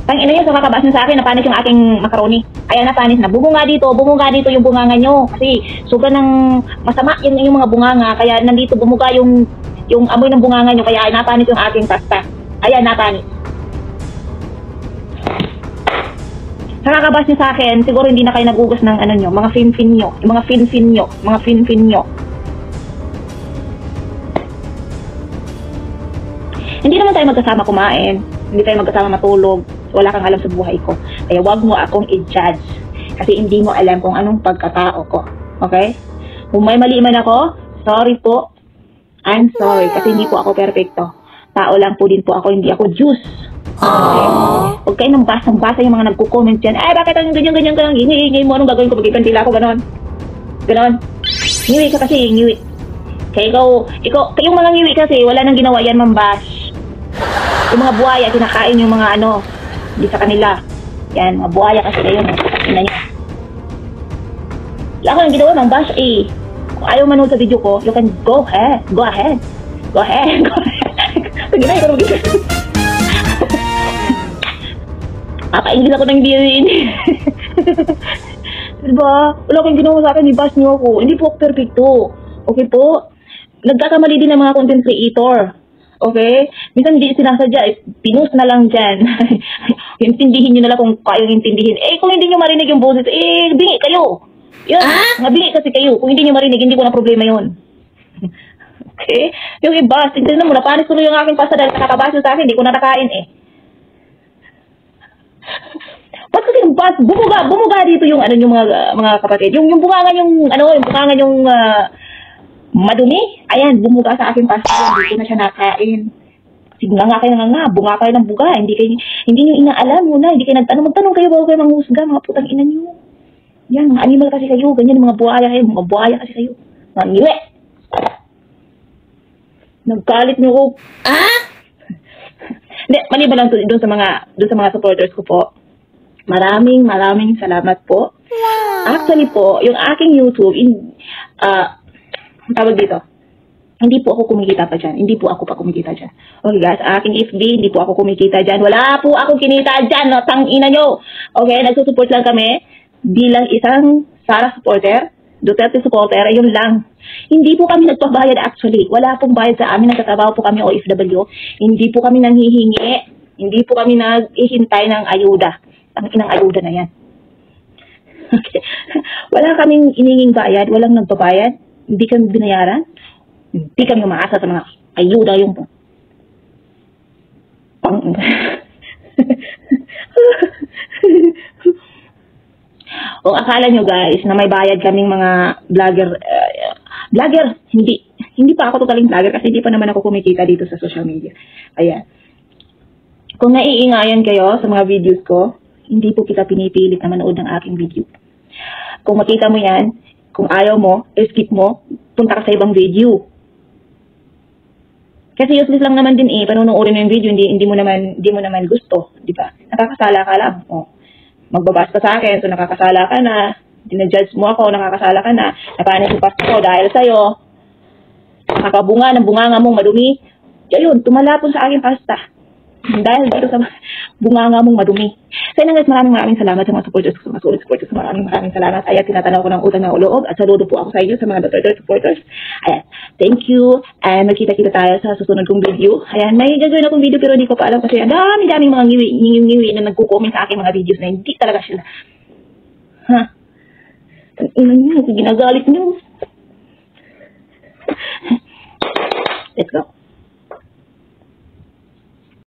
Tang ina nyo, so kakabas nyo sa akin, napanis yung aking macaroni. Ayan, napanis na. Bumunga dito yung bunganga nyo. Kasi sobrang ng masama yung mga bunganga. Kaya nandito bumuga yung amoy ng bunganga nyo. Kaya napanis yung aking pasta. Ayan, napanis. Sa kakabas nyo sa akin, siguro hindi na kayo nagugas ng ano nyo, mga fin-fin nyo. Yung mga fin-fin nyo. Mga fin-fin nyo. Hindi naman tayo magkasama kumain. Hindi tayo magkasama matulog. Wala kang alam sa buhay ko. Kaya wag mo akong i-judge. Kasi hindi mo alam kung anong pagkatao ko. Okay? Kung may mali man ako, sorry po. I'm sorry. Kasi hindi po ako perfecto. Tao lang po din po ako. Hindi ako Diyos. Okay? Huwag kayo nang basang-basa yung mga nagko-comment dyan. Ay, bakit ang ganyan-ganyan ka lang? Hingi mo, anong gagawin ko? Magkikantila ako, ganon. Ganon. Ngiwi ka kasi, ngiwi. Kaya kayong mga ngiwi kasi, wala nang ginawa yan, mambash. Yung mga buhaya, kinakain yung mga ano, hindi sa kanila. Yan, mga buhaya kasi kayo, ina nyo. Wala ko nang ginawa, mambash eh. Kung ayaw manood sa video ko, you can go ahead. Go ahead. Go ahead. Go ahead. Sige na, ikaw mag-isip. Papaingin ako ng diyan. Diba? Wala kang ginawa sa akin, i-bash niyo ako. Hindi po ako perfecto. Okay po? Nagkakamali din ng mga content creator. Okay? Minsan hindi sinasadya, pinost na lang dyan. Intindihin nyo na lang kung kayong intindihin. Eh, kung hindi nyo marinig yung boses, eh, bingi kayo. Yun, bingi kasi kayo. Kung hindi nyo marinig, hindi ko na problema yun. Okay? Yung iba, tignan mo, napanis ko na yung aking pasta dahil nakakabasyo sa akin, hindi ko natakain eh. Ba't kasi bumuga dito yung ano yung mga kapatid. Yung bunganga yung bunganga yung madumi. Ayan, bumuga sa aking pasta. Hindi ko na siya nakain. Sigla nga kayo nga, bunga kayo ng buga. Hindi niyo inaalam muna. Hindi kayo nagtanong. Magtanong kayo bago kayo manghusga, mga putang ina niyo. Yan, mga animal kasi kayo. Ganyan, mga buhaya kayo. Mga buhaya kasi kayo. Mga ngiwe. Nagkalit niyo ko. Hindi, maliban lang doon sa mga supporters ko po. Maraming salamat po. Actually po, yung aking YouTube, tawag dito, hindi po ako kumikita pa dyan. Hindi po ako pa kumikita dyan. Okay guys, aking FB, hindi po ako kumikita dyan. Wala po ako kinita dyan, no? Tangina nyo. Okay, nagsusupport lang kami bilang isang Sara supporter, Duterte supporter, yun lang. Hindi po kami nagpabayad actually. Wala pong bayad sa amin. Nagtatrabaho po kami OFW. Hindi po kami nanghihingi. Hindi po kami naghihintay ng ayuda. Ang inang ayuda na yan. Okay. Wala kaming ininging bayad. Walang nagpabayad. Hindi kami binayaran. Hindi kami umaasa sa mga ayuda yung o akala nyo guys na may bayad kaming mga vlogger, hindi pa ako totaling vlogger kasi hindi pa naman ako kumikita dito sa social media. Ayan. Kung naiingayan kayo sa mga videos ko, hindi po kita pinipilit na manood ng aking video. Kung makita mo yan, kung ayaw mo, skip mo, punta ka sa ibang video. Kasi useless lang naman din panunuorin mo yung video, hindi mo naman gusto, di ba? Nakakasala ka lang. Oh. Magbabas ka sa akin, so nakakasala ka na, dinajudge mo ako, nakakasala ka na, napanis yung pasta ko dahil sa'yo, nakakabunga ng bunganga mong madumi, yun, tumalapon sa aking pasta. Dahil dito sa bunganga mong madumi. So yun guys, maraming salamat sa mga supporters ko, sa mga solid supporters ko, maraming salamat. Ayan, tinatanaw ko ng utang ng uloob at saludo po ako sa inyo sa mga Duterte supporters. Ayan, thank you, and magkita-kita tayo sa susunod kong video. Ayan, may gagawin akong video pero hindi ko pa alam kasi ang daming mga ngiwi na nagko-comment sa aking mga videos na hindi talaga sila. Ha? Ang ina niyo, ginagalit niyo. Let's go.